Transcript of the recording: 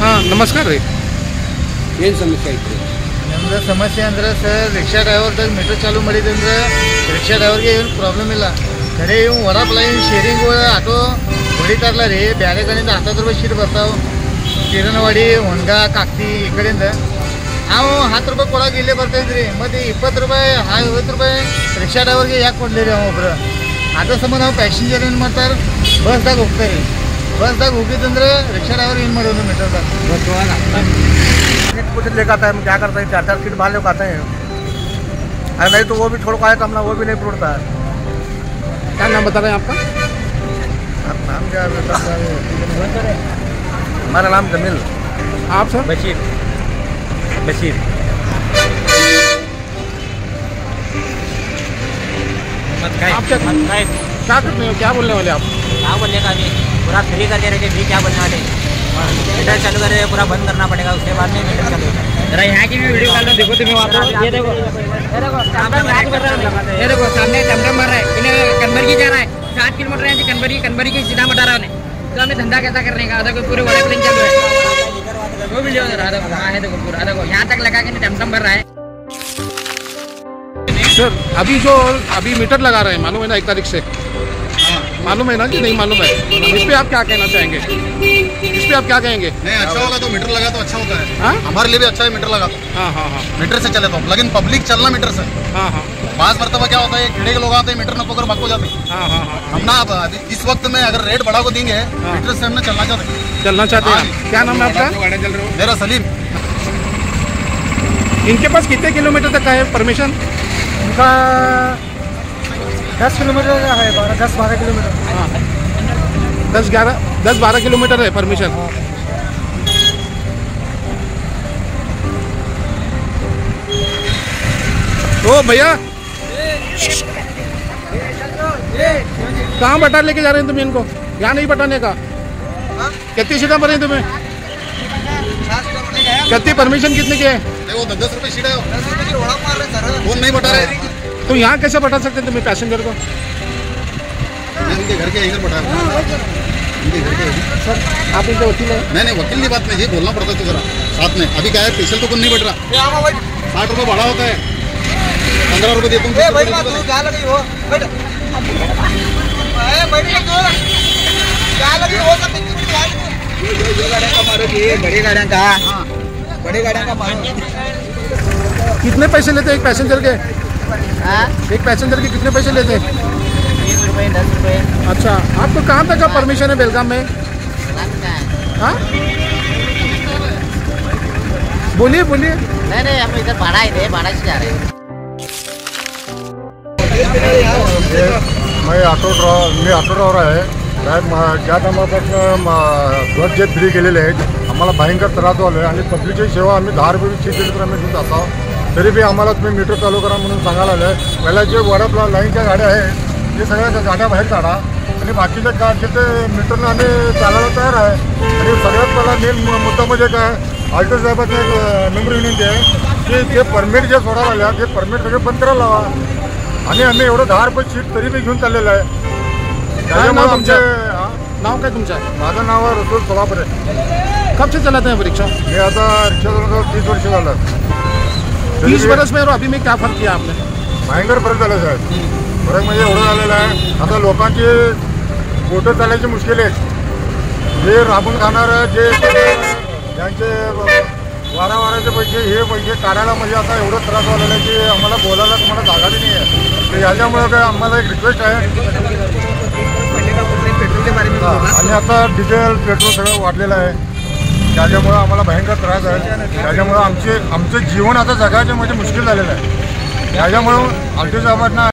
ಹಾಂ ನಮಸ್ಕಾರ ರೀ. ಏನು ಸಮಸ್ಯೆ ಐತ್ರಿ? ನಮ್ದು ಸಮಸ್ಯೆ ಅಂದ್ರೆ ಸರ್, ರಿಕ್ಷಾ ಡ್ರೈವರ್ದಾಗ ಮೀಟರ್ ಚಾಲೂ ಮಾಡಿದಂದ್ರೆ ರಿಕ್ಷಾ ಡ್ರೈವರ್ಗೆ ಏನು ಪ್ರಾಬ್ಲಮ್ ಇಲ್ಲ. ಖರೆ ಇವು ವಡಾಪ್ಲೈನ್ ಶೇರಿಂಗ್ ಆಟೋ ಹೊಡಿತಾರಲ್ಲ ರೀ, ಬೇರೆ ಕಡೆಯಿಂದ 10 ರೂಪಾಯಿ ಶೀಟ್ ಬರ್ತಾವೆ. ಕಿರಣವಾಡಿ, ಹೊಂಗ, ಕಾಕ್ತಿ ಈ ಕಡೆಯಿಂದ ನಾವು 10 ರೂಪಾಯಿ ಕೊಡೋಕೆ ಇಲ್ಲೇ ಬರ್ತೈತ್ರಿ. ಮತ್ತು 20 ರೂಪಾಯಿ 50 ರೂಪಾಯಿ ರಿಕ್ಷಾ ಡ್ರೈವರ್ಗೆ ಯಾಕೆ ಕೊಡಲಿರಿ ಒಬ್ಬರು? ಅದ್ರ ಸಂಬಂಧ ನಾವು ಪ್ಯಾಸೆಂಜರ್ ಏನು ಮಾಡ್ತಾರೆ, ಬಸ್ದಾಗ ಹೋಗ್ತಾರೆ. बसದಾಗ ಹೋಗಿದ್ದಂದ್ರೆ रिक्शा ड्राइवर ಏನು ಮಾಡೋದು मीटरದಾಗ? कुछ लेकर आता है, हम क्या करते हैं, 4-4 सीट बाहर लेकर आते हैं। अगर नहीं तो वो भी छोड़ को आए तो अपना वो भी नहीं पड़ता है। क्या नाम बता रहे हैं आपका? नाम क्या है? हमारा नाम जमील। आप सर? बशीर। आप क्या करते हो, क्या बोलने वाले आप? क्या बोलने का अभी पूरा फ्री करके रखे, फ्री क्या बोलने वाले? मीटर चालू करे पूरा बंद करना पड़ेगा, उसके बाद में मीटर चालू होगा। जरा यहाँ की भी वीडियो कॉल में देखो तुम्हें वहाँ पर। ये देखो सामने टमटम मार रहा है, इन्हें कन्वर्गी जा रहा है 7 किलोमीटर यहाँ से कन्वर्गी के सीधा मटा रहा है। तो हमें धंधा कैसा करने का? देखो पूरे वाले प्लेन चालू है, वो वीडियो हाँ है, देखो पूरा देखो यहाँ तक लगा के टमटम भर रहा है। सर अभी मीटर लगा रहे हैं, मालूम है ना 1 तारीख से? मालूम है ना कि नहीं मालूम है? इस पे आप क्या कहना चाहेंगे? इस पे आप क्या कहेंगे? नहीं, अच्छा होगा तो मीटर लगा तो अच्छा होता है। हाँ? हमारे लिए भी अच्छा है मीटर लगा तो। हाँ हाँ हाँ मीटर से चले तो, लेकिन पब्लिक चलना मीटर से। हाँ हाँ पाँच मरतबा क्या होता है, कीड़े के लोग आते हैं, मीटर न पकड़ भाग को जाते हैं। हाँ हाँ हाँ हम ना अब इस वक्त में अगर रेट बढ़ा को देंगे, मीटर से हमने चलना चाहते हैं। हैं आप? क्या नाम है आपका? मेरा सलीम। इनके पास कितने किलोमीटर तक का है परमिशन? उनका 10 किलोमीटर का है, 10-12 किलोमीटर। हाँ 10-12 किलोमीटर है परमिशन। ओ भैया, कहाँ बटा लेके जा रहे हैं तुम इनको? यहाँ नहीं बटाने का। कितनी सीटें भरी तुम्हें? कितनी परमिशन कितने की है? वो 10 रुपये सीट है, वो नहीं बता रहे। तो यहाँ कैसे बता सकते हैं तुम्हें पैसेंजर को? उनके घर के इधर बता, उनके घर के। सर आप इनके वकील हैं? नहीं वकील की बात नहीं, ये बोलना पड़ता है तो जरा साथ में। अभी क्या है, स्पेशल तो कुछ नहीं बढ़ रहा, 60 रुपये भाड़ा होता है, 15 रुपये देता हूँ। बड़ी गाड़ियाँ का कितने पैसे लेते हैं एक पैसेंजर के? एक पैसेंजर के कितने पैसे लेते हैं? 20 रुपये 10 रुपये। अच्छा, आपको कहाँ तक का परमिशन है बेलगाम में? हाँ बोलिए। नहीं हम इधर भाड़ा ही थे, भाड़ा से जा रहे हैं। मैं ऑटो ड्रायव्हर आहे. ज्या टायमापासून बस जे फ्री केलेले आहेत, आम्हाला भयंकर त्रास झाला आहे आणि पब्लिकची सेवा आम्ही 10 रुपये सीट दिली तर आम्ही घेऊन जातो. तरी बी आम्हाला तुम्ही मीटर चालू करा म्हणून सांगायला आलं आहे. पहिल्या जे वडापला लाईनच्या गाड्या आहेत ते सगळ्या गाड्या बाहेर काढा आणि बाकीच्या गाडीचे ते मीटरनं आम्ही चालायला तयार आहे. आणि सगळ्यात पहिला मेन मुद्दा म्हणजे काय, ऑल्टो साहेबांचं एक नंबर विनंती आहे की ते परमिट जे सोडायला आल्या ते परमिट सगळे बंद करायला लावा. आणि आम्ही एवढं 10 रुपये सीट तरी बी घेऊन चाललेलं आहे. त्याच्यामुळे आमचे नाव काय तुमचं? माझं नाव आहे रसूल सोलापुरे. कब से चलाते हैं रिक्शा? मी आता रिक्षा चालवतो 30 वर्ष झालं. 30 वर्ष में और अभी में क्या फर्क किया आपने? भयंकर फरक झाला साहेब. फरक म्हणजे एवढं झालेलं आहे, आता लोकांची फोटो चालायची मुश्किल आहे. जे राबून खाणार जे यांचे वाराचे पैसे हे पैसे काढायला म्हणजे आता एवढं त्रास झालेला आहे की आम्हाला बोलायला तुम्हाला जागा बी नाही आहे. तर ह्याच्यामुळे काय आम्हाला एक रिक्वेस्ट आहे, आणि आता डिझेल पेट्रोल सगळं वाढलेलं आहे, त्याच्यामुळं आम्हाला भयंकर त्रास आहे. त्याच्यामुळं आमचं जीवन आता जगायचं म्हणजे मुश्किल झालेलं आहे. त्याच्यामुळं ऑल्टो साहेबांना